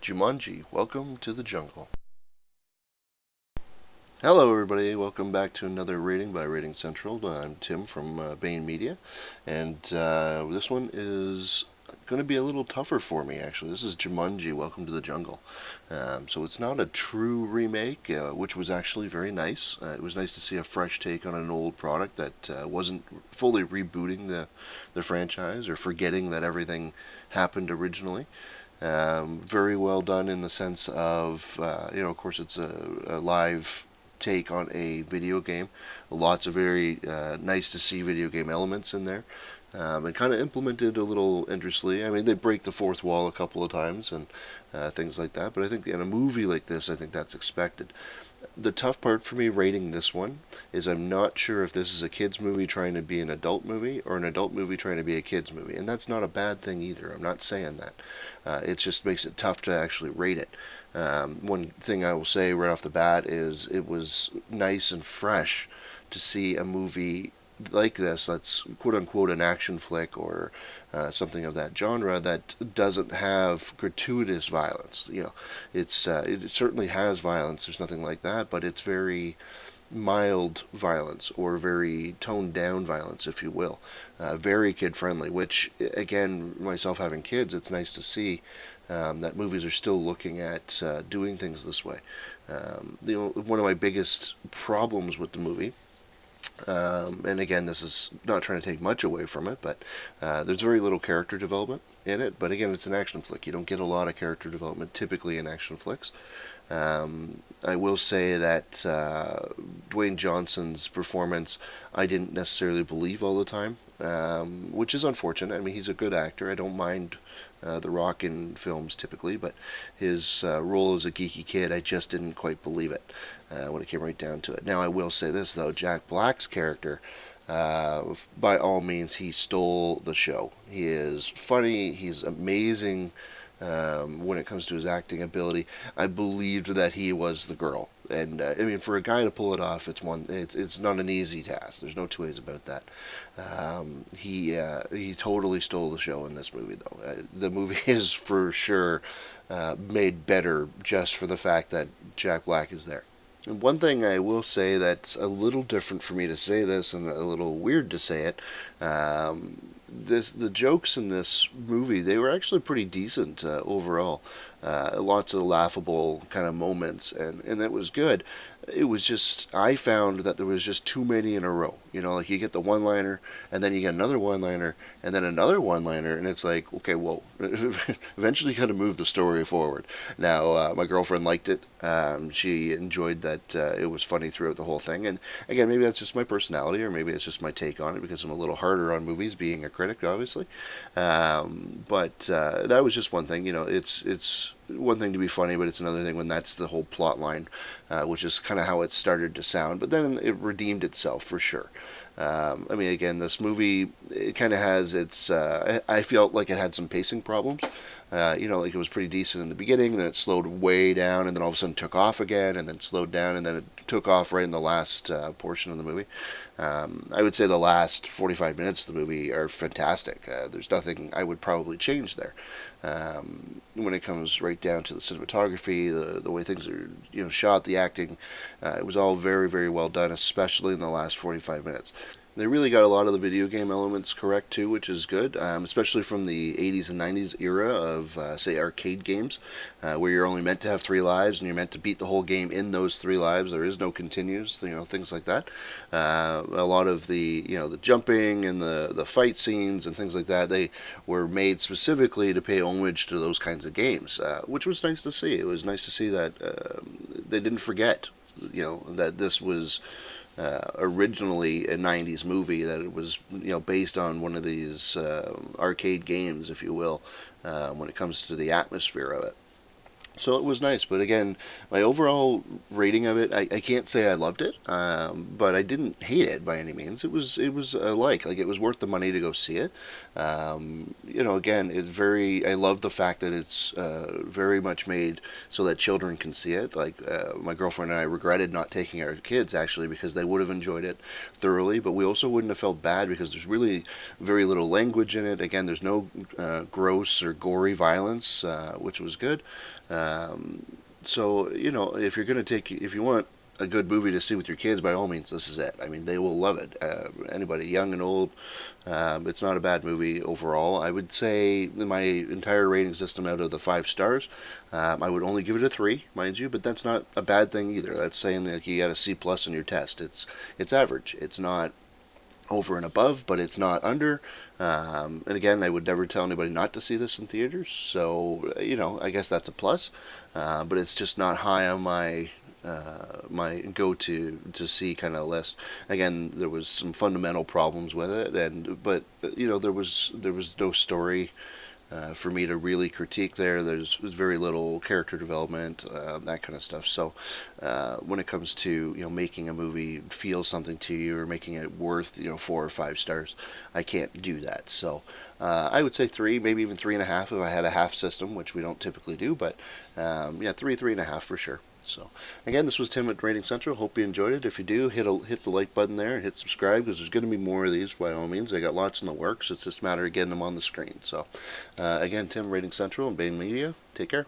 Jumanji, welcome to the jungle. Hello, everybody. Welcome back to another rating by Rating Central. I'm Tim from Bayne Media, and this one is going to be a little tougher for me, actually. This is Jumanji, Welcome to the Jungle. So it's not a true remake, which was actually very nice. It was nice to see a fresh take on an old product that wasn't fully rebooting the franchise or forgetting that everything happened originally. Very well done in the sense of, of course, it's a live take on a video game. Lots of very nice to see video game elements in there. And kind of implemented a little interestingly. I mean, they break the fourth wall a couple of times and things like that. But I think in a movie like this, I think that's expected. The tough part for me rating this one is I'm not sure if this is a kids movie trying to be an adult movie or an adult movie trying to be a kids movie, and that's not a bad thing either. I'm not saying that. It just makes it tough to actually rate it. One thing I will say right off the bat is it was nice and fresh to see a movie like this that's quote unquote an action flick or something of that genre that doesn't have gratuitous violence. It certainly has violence. There's nothing like that, but it's very mild violence or very toned down violence, if you will. Very kid friendly, which again, myself having kids, it's nice to see that movies are still looking at doing things this way. One of my biggest problems with the movie, and again, this is not trying to take much away from it, but there's very little character development in it. But again, it's an action flick. You don't get a lot of character development typically in action flicks. I will say that Dwayne Johnson's performance I didn't necessarily believe all the time, which is unfortunate. I mean, he's a good actor. I don't mind The Rock in films typically, but his role as a geeky kid, I just didn't quite believe it when it came right down to it. Now, I will say this, though. Jack Black's character, by all means, he stole the show. He is funny. He's amazing. When it comes to his acting ability, I believed that he was the girl, and I mean, for a guy to pull it off, it's not an easy task. There's no two ways about that. He totally stole the show in this movie, though. The movie is for sure made better just for the fact that Jack Black is there. And one thing I will say that's a little different for me to say this, and a little weird to say it. The jokes in this movie, they were actually pretty decent overall. Lots of laughable kind of moments, and it was good. It was just, I found that there was just too many in a row. Like you get the one-liner, and then you get another one-liner, and then another one-liner, and it's like, okay, whoa. Eventually you got to move the story forward. Now, my girlfriend liked it. She enjoyed that it was funny throughout the whole thing. And again, maybe that's just my personality, or maybe it's just my take on it, because I'm a little harder on movies, being a critic, obviously. But that was just one thing. It's one thing to be funny, but it's another thing when that's the whole plot line, which is kind of how it started to sound. But then it redeemed itself for sure. I mean, again, this movie, it kind of has its. I felt like it had some pacing problems. Like it was pretty decent in the beginning, then it slowed way down, and then all of a sudden took off again, and then slowed down, and then it took off right in the last portion of the movie. I would say the last 45 minutes of the movie are fantastic. There's nothing I would probably change there. When it comes right down to the cinematography, the way things are shot, the acting, it was all very, very well done, especially in the last 45 minutes. They really got a lot of the video game elements correct too, which is good, especially from the 80s and 90s era of, say, arcade games, where you're only meant to have 3 lives and you're meant to beat the whole game in those 3 lives. There is no continues, things like that. A lot of the jumping and the fight scenes and things like that, they were made specifically to pay homage to those kinds of games, which was nice to see. It was nice to see that they didn't forget, that this was originally a 90s movie, that it was based on one of these arcade games, if you will, when it comes to the atmosphere of it. So it was nice, but again, my overall rating of it, I can't say I loved it, but I didn't hate it by any means. It was like it was worth the money to go see it. Again, it's very. I love the fact that it's very much made so that children can see it. Like my girlfriend and I regretted not taking our kids actually because they would have enjoyed it thoroughly, but we also wouldn't have felt bad because there's really very little language in it. Again, there's no gross or gory violence, which was good. Um, so, if you want a good movie to see with your kids, by all means, this is it. I mean, they will love it. Anybody, young and old, it's not a bad movie overall. I would say my entire rating system out of the 5 stars, I would only give it a 3, mind you, but that's not a bad thing either. That's saying that you got a C plus in your test. It's average. It's not over and above, but it's not under. And again, I would never tell anybody not to see this in theaters. So, I guess that's a plus. But it's just not high on my go-to to see kind of list. Again, there was some fundamental problems with it, but there was no story for me to really critique there. There's very little character development, that kind of stuff. So when it comes to making a movie feel something to you or making it worth 4 or 5 stars, I can't do that. So I would say 3, maybe even 3.5 if I had a half system, which we don't typically do. But yeah, 3.5 for sure. So again, this was Tim at Rating Central. Hope you enjoyed it. If you do, hit the like button there and hit subscribe because there's going to be more of these by all means. I got lots in the works. It's just a matter of getting them on the screen. So again, Tim, Rating Central and Bayne Media. Take care.